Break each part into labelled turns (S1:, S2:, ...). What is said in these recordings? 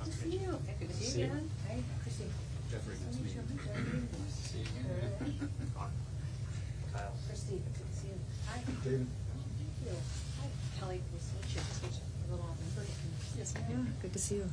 S1: to see you. Good to see you again. Hi, Kristi.
S2: Jeffrey, good to meet you. Nice to see you again. Kyle.
S1: Kristi, good to see you. Hi.
S2: David.
S1: Thank you. Hi. Kelly, nice to meet you. Just get you a little off in person. Yes, ma'am.
S3: Yeah, good to see you.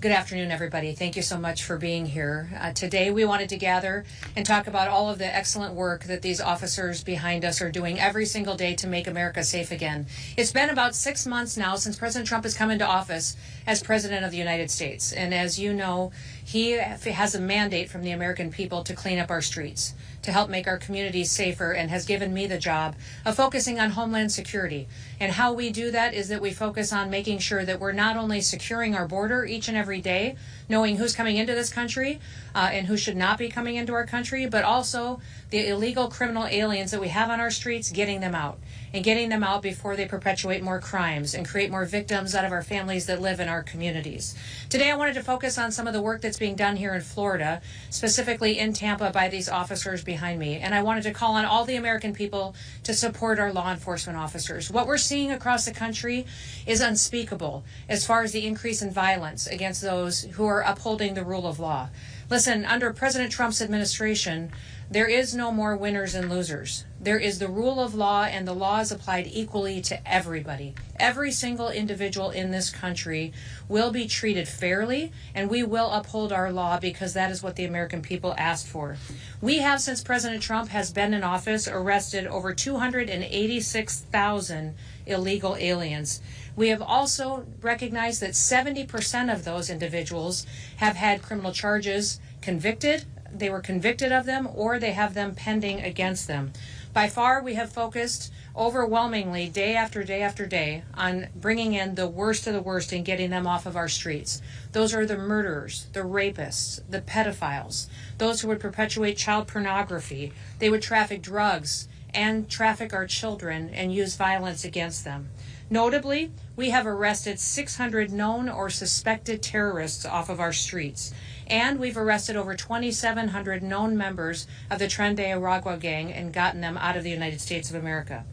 S4: Good afternoon, everybody. Thank you so much for being here. Today we wanted to gather and talk about all of the excellent work that these officers behind us are doing every single day to make America safe again. It's been about 6 months now since President Trump has come into office as President of the United States. And as you know, he has a mandate from the American people to clean up our streets, to help make our communities safer, and has given me the job of focusing on Homeland security. And how we do that is that we focus on making sure that we're not only securing our border each and every day, knowing who's coming into this country and who should not be coming into our country, but also the illegal criminal aliens that we have on our streets, getting them out. And getting them out before they perpetuate more crimes and create more victims out of our families that live in our communities. Today I wanted to focus on some of the work that's being done here in Florida, specifically in Tampa by these officers behind me. And I wanted to call on all the American people to support our law enforcement officers. What we're seeing across the country is unspeakable as far as the increase in violence against those who are upholding the rule of law. Listen, under President Trump's administration, there is no more winners and losers. There is the rule of law, and the law is applied equally to everybody. Every single individual in this country will be treated fairly, and we will uphold our law because that is what the American people asked for. We have, since President Trump has been in office, arrested over 286,000 illegal aliens. We have also recognized that 70% of those individuals have had criminal charges convicted. They were convicted of them, or they have them pending against them. By far, we have focused overwhelmingly day after day after day on bringing in the worst of the worst and getting them off of our streets. Those are the murderers, the rapists, the pedophiles, those who would perpetuate child pornography. They would traffic drugs and traffic our children and use violence against them. Notably, we have arrested 600 known or suspected terrorists off of our streets. And we've arrested over 2,700 known members of the Tren de Aragua gang and gotten them out of the United States of America.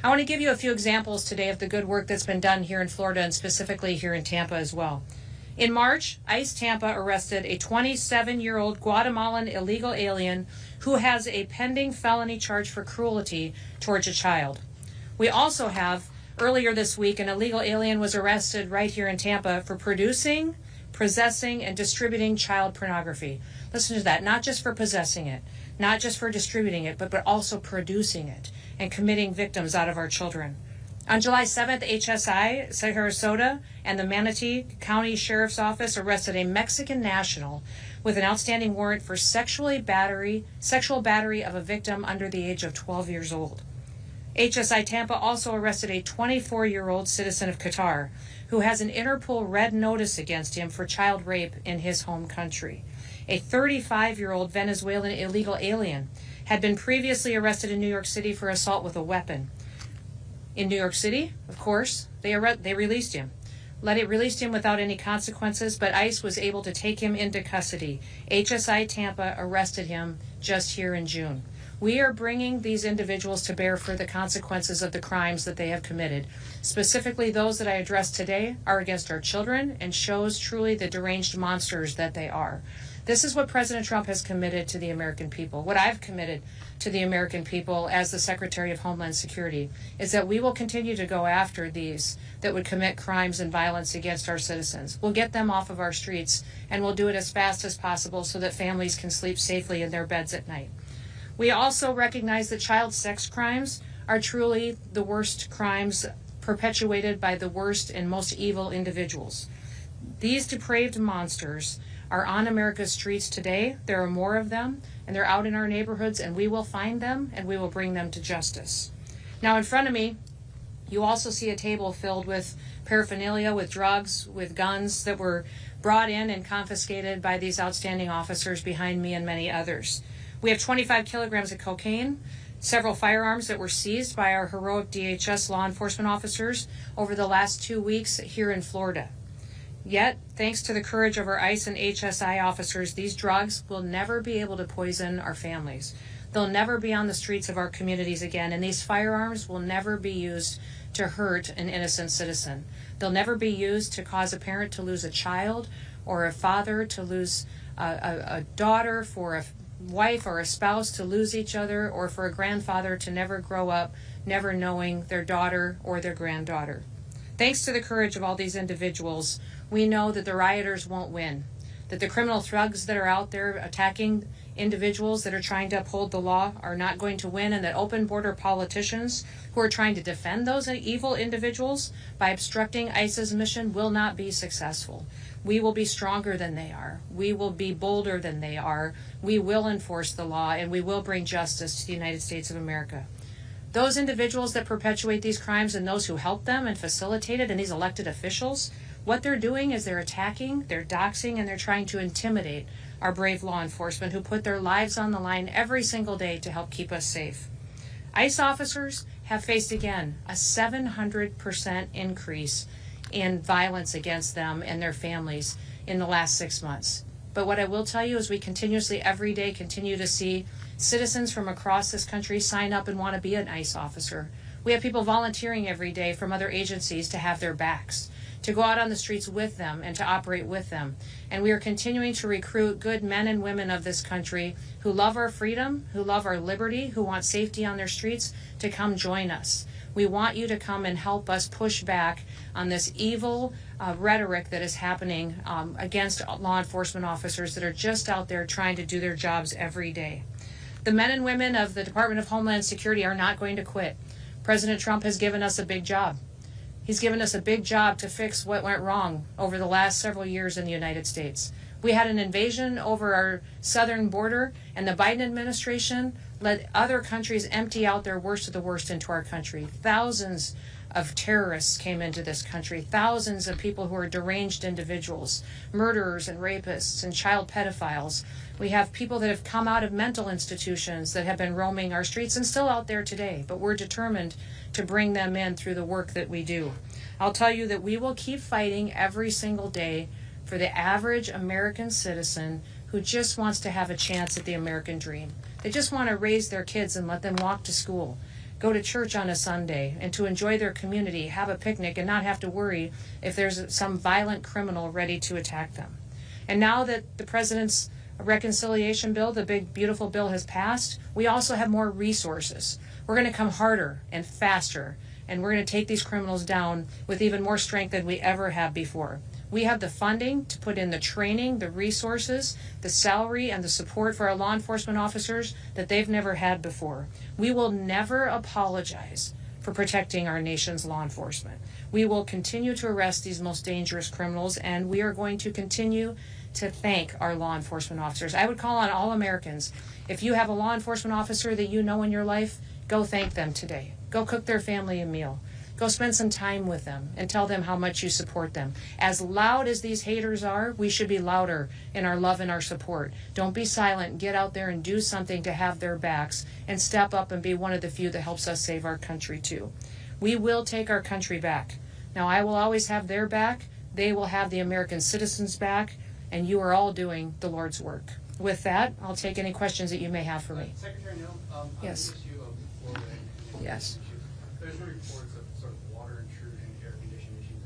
S4: I want to give you a few examples today of the good work that's been done here in Florida and specifically here in Tampa as well. In March, ICE Tampa arrested a 27-year-old Guatemalan illegal alien who has a pending felony charge for cruelty towards a child. We also have, earlier this week, an illegal alien was arrested right here in Tampa for producing, possessing, and distributing child pornography. Listen to that, not just for possessing it, not just for distributing it, but also producing it and committing victims out of our children. On July 7th, HSI, Sarasota, and the Manatee County Sheriff's Office arrested a Mexican national with an outstanding warrant for sexual battery of a victim under the age of 12 years old. HSI Tampa also arrested a 24-year-old citizen of Qatar who has an Interpol red notice against him for child rape in his home country. A 35-year-old Venezuelan illegal alien had been previously arrested in New York City for assault with a weapon. In New York City, of course, they released him. Released him without any consequences, but ICE was able to take him into custody. HSI Tampa arrested him just here in June. We are bringing these individuals to bear for the consequences of the crimes that they have committed. Specifically, those that I addressed today are against our children and shows truly the deranged monsters that they are. This is what President Trump has committed to the American people. What I've committed to the American people as the Secretary of Homeland Security is that we will continue to go after these that would commit crimes and violence against our citizens. We'll get them off of our streets, and we'll do it as fast as possible so that families can sleep safely in their beds at night. We also recognize that child sex crimes are truly the worst crimes perpetuated by the worst and most evil individuals. These depraved monsters are on America's streets today. There are more of them, and they're out in our neighborhoods, and we will find them, and we will bring them to justice. Now, in front of me, you also see a table filled with paraphernalia, with drugs, with guns that were brought in and confiscated by these outstanding officers behind me and many others. We have 25 kilograms of cocaine, several firearms that were seized by our heroic DHS law enforcement officers over the last 2 weeks here in Florida. Yet, thanks to the courage of our ICE and HSI officers, these drugs will never be able to poison our families. They'll never be on the streets of our communities again, and these firearms will never be used to hurt an innocent citizen. They'll never be used to cause a parent to lose a child, or a father to lose a daughter, for a wife or a spouse to lose each other, or for a grandfather to never grow up never knowing their daughter or their granddaughter. Thanks to the courage of all these individuals, we know that the rioters won't win, that the criminal thugs that are out there attacking individuals that are trying to uphold the law are not going to win, and that open border politicians who are trying to defend those evil individuals by obstructing ICE's mission will not be successful. We will be stronger than they are. We will be bolder than they are. We will enforce the law, and we will bring justice to the United States of America. Those individuals that perpetuate these crimes and those who help them and facilitate it, and these elected officials, what they're doing is they're attacking, they're doxing, and they're trying to intimidate our brave law enforcement who put their lives on the line every single day to help keep us safe. ICE officers have faced again a 700% increase in violence against them and their families in the last 6 months. But what I will tell you is we continuously every day continue to see citizens from across this country sign up and want to be an ICE officer. We have people volunteering every day from other agencies to have their backs, to go out on the streets with them and to operate with them. And we are continuing to recruit good men and women of this country who love our freedom, who love our liberty, who want safety on their streets to come join us. We want you to come and help us push back on this evil rhetoric that is happening against law enforcement officers that are just out there trying to do their jobs every day. The men and women of the Department of Homeland Security are not going to quit. President Trump has given us a big job. He's given us a big job to fix what went wrong over the last several years in the United States. We had an invasion over our southern border, and the Biden administration let other countries empty out their worst of the worst into our country. Thousands of terrorists came into this country, thousands of people who are deranged individuals, murderers and rapists and child pedophiles. We have people that have come out of mental institutions that have been roaming our streets and still out there today, but we're determined to bring them in through the work that we do. I'll tell you that we will keep fighting every single day for the average American citizen who just wants to have a chance at the American dream. They just want to raise their kids and let them walk to school, go to church on a Sunday, and to enjoy their community, have a picnic, and not have to worry if there's some violent criminal ready to attack them. And now that the president's reconciliation bill, the big, beautiful bill, has passed, we also have more resources. We're going to come harder and faster, and we're going to take these criminals down with even more strength than we ever have before. We have the funding to put in the training, the resources, the salary, and the support for our law enforcement officers that they've never had before. We will never apologize for protecting our nation's law enforcement. We will continue to arrest these most dangerous criminals, and we are going to continue to thank our law enforcement officers. I would call on all Americans, if you have a law enforcement officer that you know in your life, go thank them today. Go cook their family a meal. Go spend some time with them and tell them how much you support them. As loud as these haters are, we should be louder in our love and our support. Don't be silent. Get out there and do something to have their backs and step up and be one of the few that helps us save our country too. We will take our country back. Now, I will always have their back. They will have the American citizens' back, and you are all doing the Lord's work. With that, I'll take any questions that you may have for me.
S2: Secretary Noem,
S4: Yes.
S2: on the issue of Florida and
S4: Yes.
S2: issue, there's been reports of sort of water intrusion, air condition issues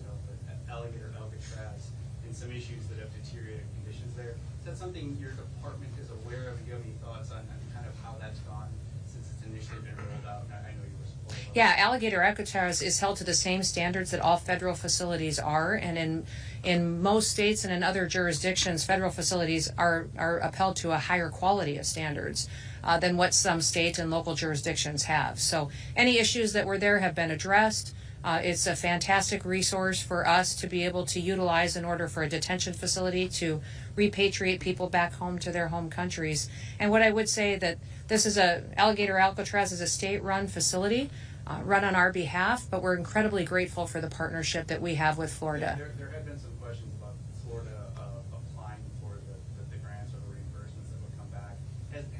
S2: at Alligator Alcatraz, and some issues that have deteriorated conditions there. Is that something your department is aware of? Do you have any thoughts on kind of how that's gone since it's initially been rolled out? I know you were supportive of
S4: Yeah, Alligator Alcatraz is held to the same standards that all federal facilities are, and in most states and in other jurisdictions, federal facilities are upheld to a higher quality of standards than what some state and local jurisdictions have. So any issues that were there have been addressed. It's a fantastic resource for us to be able to utilize in order for a detention facility to repatriate people back home to their home countries. And what I would say that this is Alligator Alcatraz is a state-run facility run on our behalf, but we're incredibly grateful for the partnership that we have with Florida.
S2: There have been some questions about Florida applying for the grants or the reimbursements that would come back.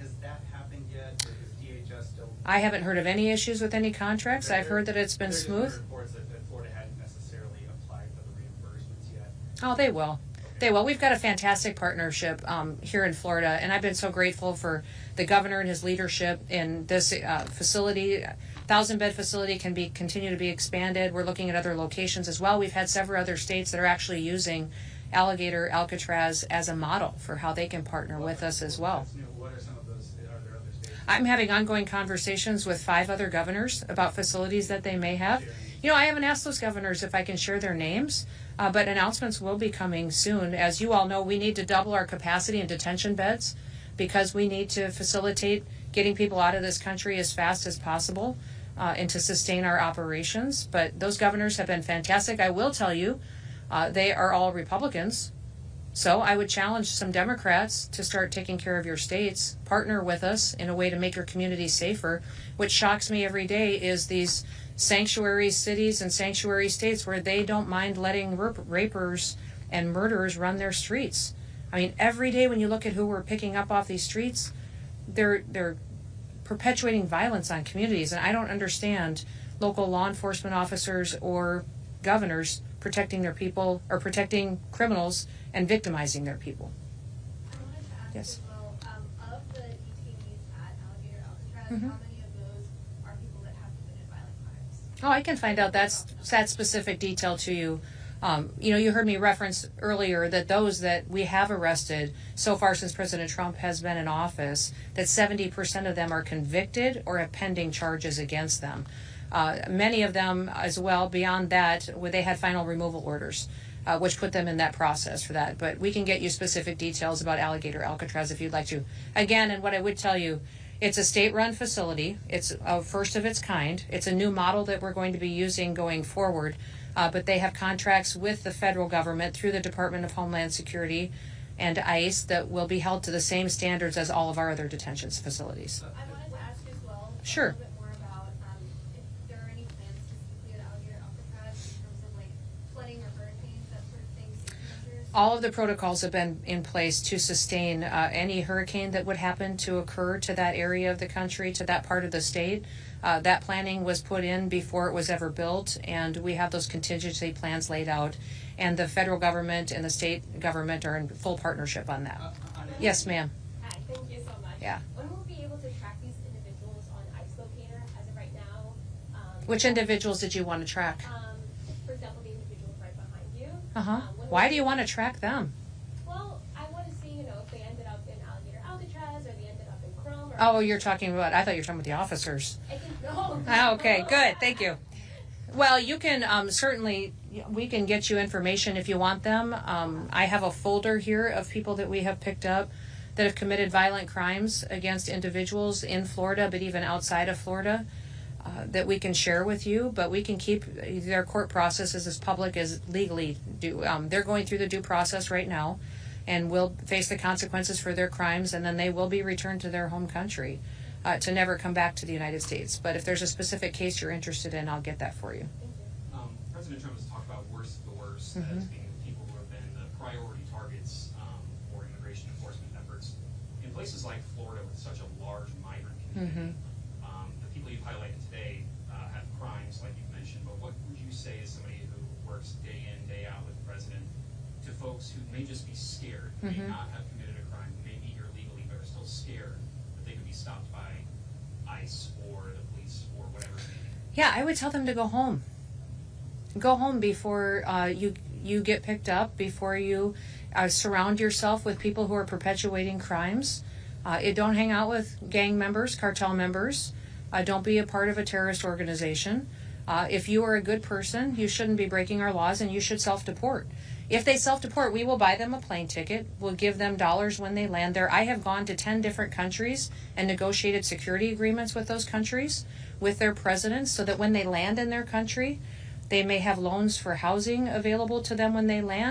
S2: Has that happened yet, or is DHS still?
S4: I haven't heard of any issues with any contracts. I've heard that it's been smooth.
S2: There reports that Florida hadn't necessarily applied for the reimbursements yet.
S4: Oh, they will. They will. We've got a fantastic partnership here in Florida, and I've been so grateful for the governor and his leadership in this facility. 1,000-bed facility can continue to be expanded. We're looking at other locations as well. We've had several other states that are actually using Alligator Alcatraz as a model for how they can partner with us as well.
S2: What are some of those? Are there other states?
S4: I'm having ongoing conversations with 5 other governors about facilities that they may have. I haven't asked those governors if I can share their names, but announcements will be coming soon. As you all know, we need to double our capacity in detention beds because we need to facilitate getting people out of this country as fast as possible and to sustain our operations. But those governors have been fantastic. I will tell you, they are all Republicans. So I would challenge some Democrats to start taking care of your states, partner with us in a way to make your community safer. What shocks me every day is these sanctuary cities and sanctuary states where they don't mind letting rapers and murderers run their streets. I mean, every day when you look at who we're picking up off these streets, they're perpetuating violence on communities, and I don't understand local law enforcement officers or governors protecting their people or protecting criminals and victimizing their people.
S3: I wanted to ask
S4: Yes.
S3: as well, of the detainees at Alligator Alcatraz,
S4: Mhm.
S3: how many of those are people that have committed violent crimes?
S4: Oh, I can find out that specific detail to you. You heard me reference earlier that those that we have arrested so far since President Trump has been in office, that 70% of them are convicted or have pending charges against them. Many of them as well, beyond that, where they had final removal orders, which put them in that process for that. But we can get you specific details about Alligator Alcatraz if you'd like to. Again, and what I would tell you, it's a state-run facility. It's a first of its kind. It's a new model that we're going to be using going forward. But they have contracts with the federal government through the Department of Homeland Security and ICE that will be held to the same standards as all of our other detention facilities.
S3: I wanted to ask as well
S4: Sure.
S3: a little bit more about if there are any plans specifically at Alligator Alcatraz in terms of like flooding or hurricanes, that sort of thing, safety measures.
S4: All of the protocols have been in place to sustain any hurricane that would happen to occur to that area of the country, to that part of the state. That planning was put in before it was ever built, and we have those contingency plans laid out. And the federal government and the state government are in full partnership on that. Yes, ma'am.
S3: Hi, thank you so much.
S4: Yeah.
S3: When will we be able to track these individuals on ICE Locator as of right now?
S4: Which individuals did you want to track?
S3: For example, the individuals right behind you.
S4: Uh-huh.
S3: When
S4: Why
S3: will
S4: do you
S3: we-
S4: want to track them?
S3: Well, I want to see, if they ended up in Alligator Alcatraz or they ended up in Chrome. Or
S4: Oh, you're talking about, I thought you were talking about the officers.
S3: I think no.
S4: Oh, okay, good, thank you. Well, you can certainly, we can get you information if you want them. I have a folder here of people that we have picked up that have committed violent crimes against individuals in Florida, but even outside of Florida, that we can share with you. But we can keep their court processes as public as legally do. They're going through the due process right now and will face the consequences for their crimes, and then they will be returned to their home country. To never come back to the United States. But if there's a specific case you're interested in, I'll get that for you.
S5: President Trump has talked about worst of the worst
S4: Mhm.
S5: as being the people who have been the priority targets for immigration enforcement efforts. In places like Florida with such a large migrant community, the people you've highlighted today have crimes like you've mentioned, but what would you say as somebody who works day in, day out with the president to folks who may just be scared, who may not have committed a crime, who may be here legally but are still scared that they could be stopped by ICE or the police or whatever it may be?
S4: Yeah, I would tell them to go home. Go home before you get picked up, before you surround yourself with people who are perpetuating crimes. Don't hang out with gang members, cartel members. Don't be a part of a terrorist organization. If you are a good person, you shouldn't be breaking our laws, and you should self-deport. If they self-deport, we will buy them a plane ticket. We'll give them dollars when they land there. I have gone to 10 different countries and negotiated security agreements with those countries, with their presidents, so that when they land in their country, they may have loans for housing available to them when they land.